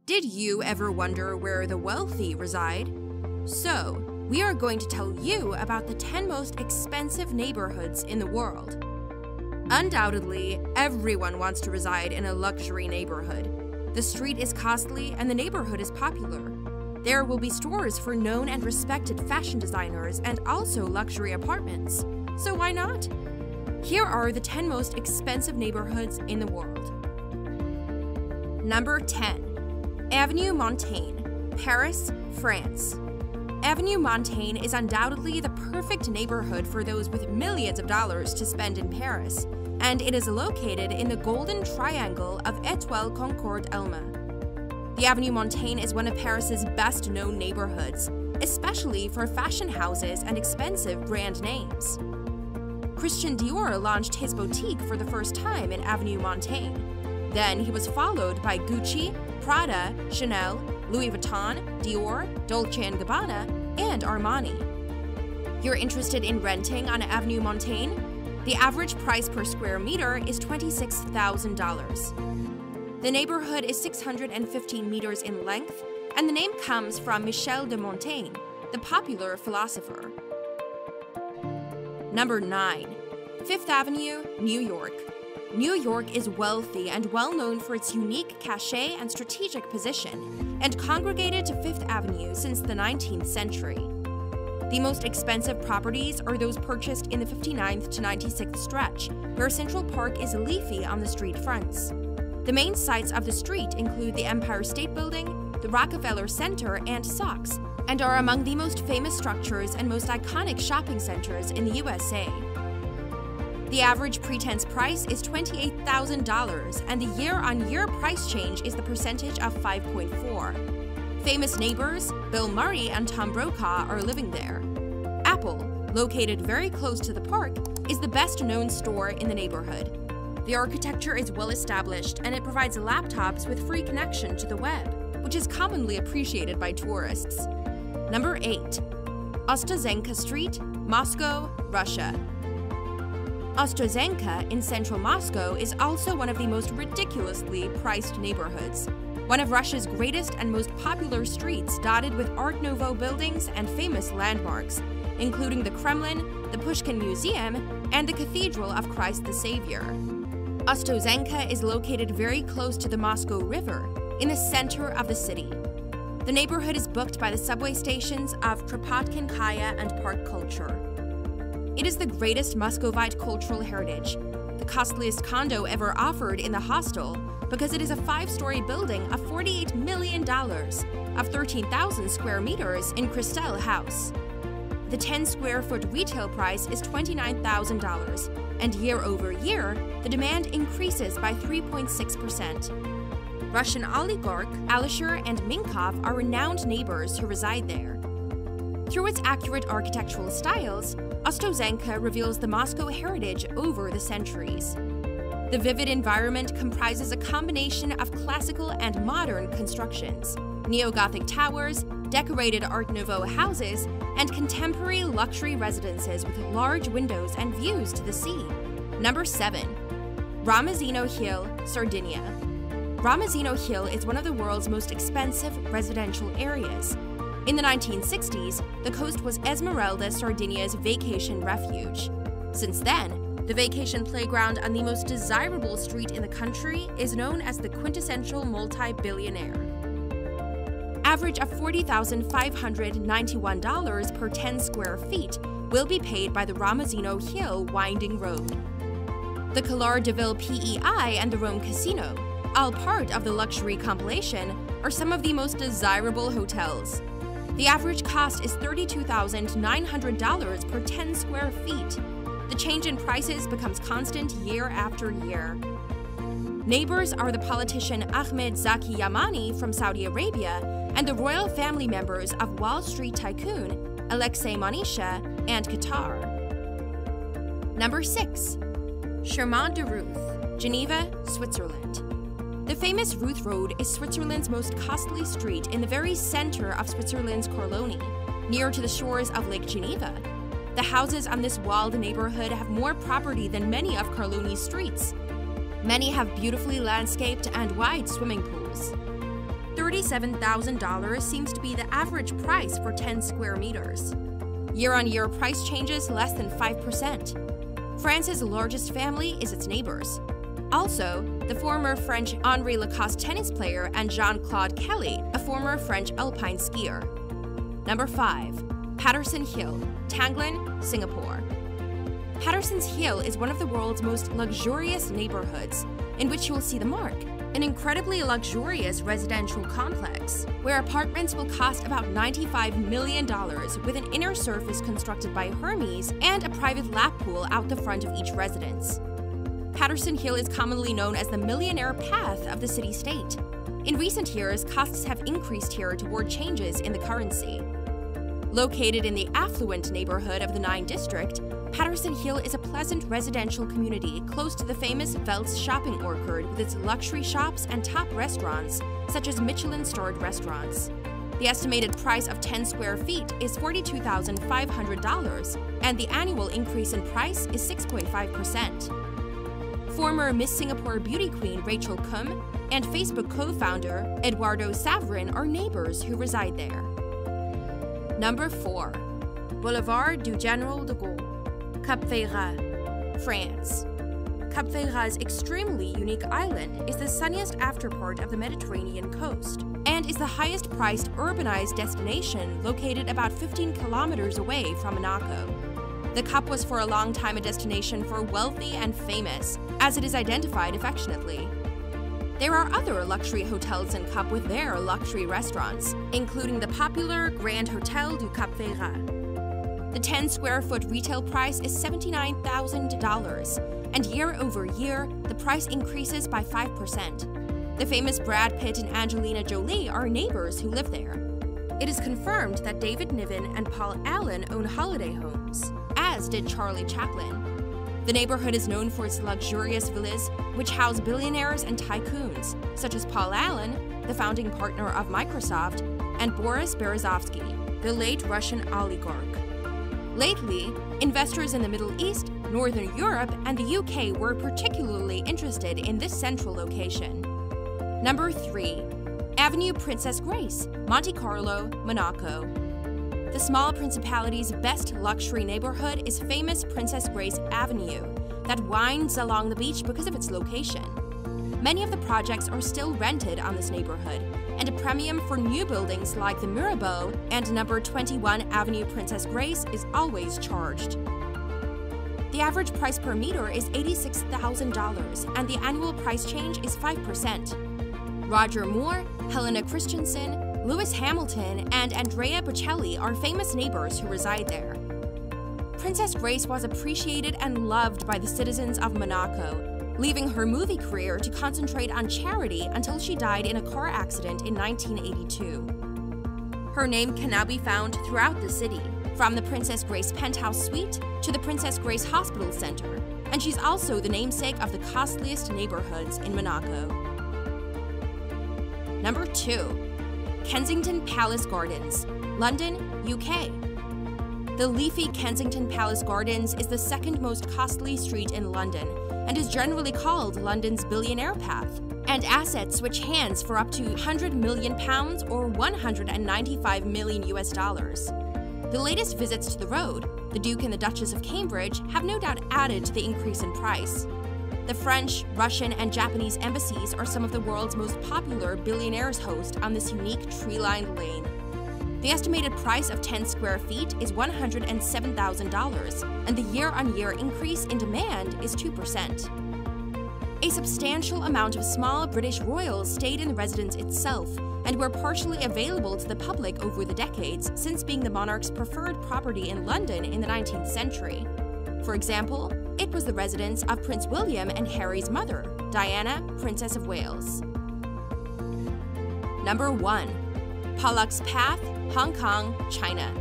Did you ever wonder where the wealthy reside? So, we are going to tell you about the 10 most expensive neighborhoods in the world. Undoubtedly, everyone wants to reside in a luxury neighborhood. The street is costly and the neighborhood is popular. There will be stores for known and respected fashion designers and also luxury apartments. So why not? Here are the 10 most expensive neighborhoods in the world. Number 10. Avenue Montaigne, Paris, France. Avenue Montaigne is undoubtedly the perfect neighborhood for those with millions of dollars to spend in Paris, and it is located in the Golden Triangle of Étoile Concorde Elma. The Avenue Montaigne is one of Paris's best-known neighborhoods, especially for fashion houses and expensive brand names. Christian Dior launched his boutique for the first time in Avenue Montaigne. Then he was followed by Gucci, Prada, Chanel, Louis Vuitton, Dior, Dolce & Gabbana, and Armani. You're interested in renting on Avenue Montaigne? The average price per square meter is $26,000. The neighborhood is 615 meters in length, and the name comes from Michel de Montaigne, the popular philosopher. Number 9. Fifth Avenue, New York. New York is wealthy and well known for its unique cachet and strategic position, and congregated to Fifth Avenue since the 19th century. The most expensive properties are those purchased in the 59th to 96th stretch, where Central Park is leafy on the street fronts. The main sites of the street include the Empire State Building, the Rockefeller Center, and Saks, and are among the most famous structures and most iconic shopping centers in the USA. The average pretense price is $28,000, and the year-on-year price change is the percentage of 5.4. Famous neighbors, Bill Murray and Tom Brokaw, are living there. Apple, located very close to the park, is the best-known store in the neighborhood. The architecture is well established, and it provides laptops with free connection to the web, which is commonly appreciated by tourists. Number 8. Ostazenka Street, Moscow, Russia. Ostazenka in central Moscow is also one of the most ridiculously priced neighborhoods. One of Russia's greatest and most popular streets, dotted with Art Nouveau buildings and famous landmarks, including the Kremlin, the Pushkin Museum, and the Cathedral of Christ the Savior. Ostazenka is located very close to the Moscow River, in the center of the city. The neighborhood is booked by the subway stations of Kropotkin-Kaya and Park Culture. It is the greatest Muscovite cultural heritage, the costliest condo ever offered in the hostel, because it is a 5-story building of $48 million, of 13,000 square meters in Crystal House. The 10-square-foot retail price is $29,000, and year over year, the demand increases by 3.6%. Russian oligarch Alisher and Minkov are renowned neighbors who reside there. Through its accurate architectural styles, Ostazenka reveals the Moscow heritage over the centuries. The vivid environment comprises a combination of classical and modern constructions, neo-Gothic towers, decorated Art Nouveau houses, and contemporary luxury residences with large windows and views to the sea. Number 7. Ramazzino Hill, Sardinia. Ramazzino Hill is one of the world's most expensive residential areas. In the 1960s, the coast was Esmeralda, Sardinia's vacation refuge. Since then, the vacation playground on the most desirable street in the country is known as the quintessential multi-billionaire. Average of $40,591 per 10 square feet will be paid by the Ramazzino Hill winding road. The Calar de Ville PEI and the Rome Casino, all part of the luxury compilation, are some of the most desirable hotels. The average cost is $32,900 per 10 square feet. The change in prices becomes constant year after year. Neighbors are the politician Ahmed Zaki Yamani from Saudi Arabia and the royal family members of Wall Street tycoon Alexei Manisha and Qatar. Number 6. Chemin de Ruth, Geneva, Switzerland. The famous Ruth Road is Switzerland's most costly street in the very center of Switzerland's Corloni, near to the shores of Lake Geneva. The houses on this walled neighborhood have more property than many of Carloni's streets. Many have beautifully landscaped and wide swimming pools. There $37,000 seems to be the average price for 10 square meters. Year-on-year price changes less than 5%. France's largest family is its neighbors. Also, the former French Henri Lacoste tennis player and Jean-Claude Kelly, a former French alpine skier. Number 5. Patterson Hill, Tanglin, Singapore. Patterson's Hill is one of the world's most luxurious neighborhoods, in which you will see the Mark, an incredibly luxurious residential complex, where apartments will cost about $95 million with an inner surface constructed by Hermes and a private lap pool out the front of each residence. Patterson Hill is commonly known as the millionaire path of the city-state. In recent years, costs have increased here toward changes in the currency. Located in the affluent neighborhood of the 9 District, Patterson Hill is a pleasant residential community close to the famous Velt's shopping orchard with its luxury shops and top restaurants, such as Michelin-starred restaurants. The estimated price of 10 square feet is $42,500, and the annual increase in price is 6.5%. Former Miss Singapore beauty queen Rachel Kum and Facebook co-founder Eduardo Saverin are neighbors who reside there. Number 4. Boulevard du Général de Gaulle, Cap Ferrat, France. Cap Ferrat's extremely unique island is the sunniest afterpart of the Mediterranean coast and is the highest-priced urbanized destination located about 15 kilometers away from Monaco. The Cap was for a long time a destination for wealthy and famous, as it is identified affectionately. There are other luxury hotels in Cap with their luxury restaurants, including the popular Grand Hotel du Cap Ferrat. The 10-square-foot retail price is $79,000, and year-over-year, the price increases by 5%. The famous Brad Pitt and Angelina Jolie are neighbors who live there. It is confirmed that David Niven and Paul Allen own holiday homes, as did Charlie Chaplin. The neighborhood is known for its luxurious villas, which house billionaires and tycoons, such as Paul Allen, the founding partner of Microsoft, and Boris Berezovsky, the late Russian oligarch. Lately, investors in the Middle East, Northern Europe, and the UK were particularly interested in this central location. Number 3. Avenue Princess Grace, Monte Carlo, Monaco. The small principality's best luxury neighborhood is famous Princess Grace Avenue, that winds along the beach because of its location. Many of the projects are still rented on this neighborhood, and a premium for new buildings like the Mirabeau and number 21 Avenue Princess Grace is always charged. The average price per meter is $86,000, and the annual price change is 5%. Roger Moore, Helena Christensen, Lewis Hamilton, and Andrea Bocelli are famous neighbors who reside there. Princess Grace was appreciated and loved by the citizens of Monaco, leaving her movie career to concentrate on charity until she died in a car accident in 1982. Her name can now be found throughout the city, from the Princess Grace Penthouse Suite to the Princess Grace Hospital Center, and she's also the namesake of the costliest neighborhoods in Monaco. Number 2. Kensington Palace Gardens, London, UK. The leafy Kensington Palace Gardens is the second most costly street in London and is generally called London's billionaire path, and assets switch hands for up to £100 million or $195 million. The latest visits to the road, the Duke and the Duchess of Cambridge, have no doubt added to the increase in price. The French, Russian, and Japanese embassies are some of the world's most popular billionaires host on this unique tree-lined lane. The estimated price of 10 square feet is $107,000, and the year-on-year increase in demand is 2%. A substantial amount of small British royals stayed in the residence itself and were partially available to the public over the decades since being the monarch's preferred property in London in the 19th century. For example, it was the residence of Prince William and Harry's mother, Diana, Princess of Wales. Number 1. Pollock's Path, Hong Kong, China.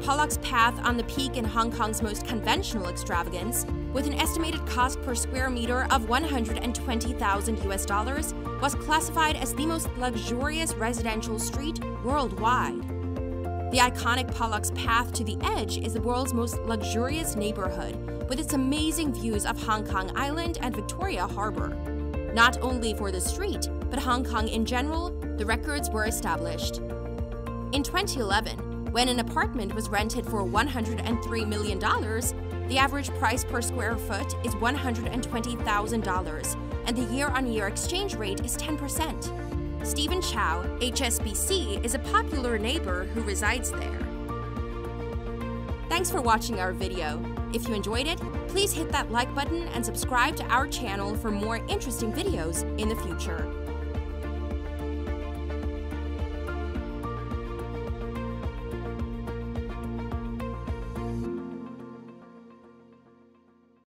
Pollock's Path on the peak in Hong Kong's most conventional extravagance, with an estimated cost per square meter of $120,000, was classified as the most luxurious residential street worldwide. The iconic Pollock's Path to the Edge is the world's most luxurious neighborhood, with its amazing views of Hong Kong Island and Victoria Harbor. Not only for the street, but Hong Kong in general, the records were established. In 2011, when an apartment was rented for $103 million, the average price per square foot is $120,000, and the year-on-year exchange rate is 10%. Stephen Chow, HSBC, is a popular neighbor who resides there. Thanks for watching our video. If you enjoyed it, please hit that like button and subscribe to our channel for more interesting videos in the future.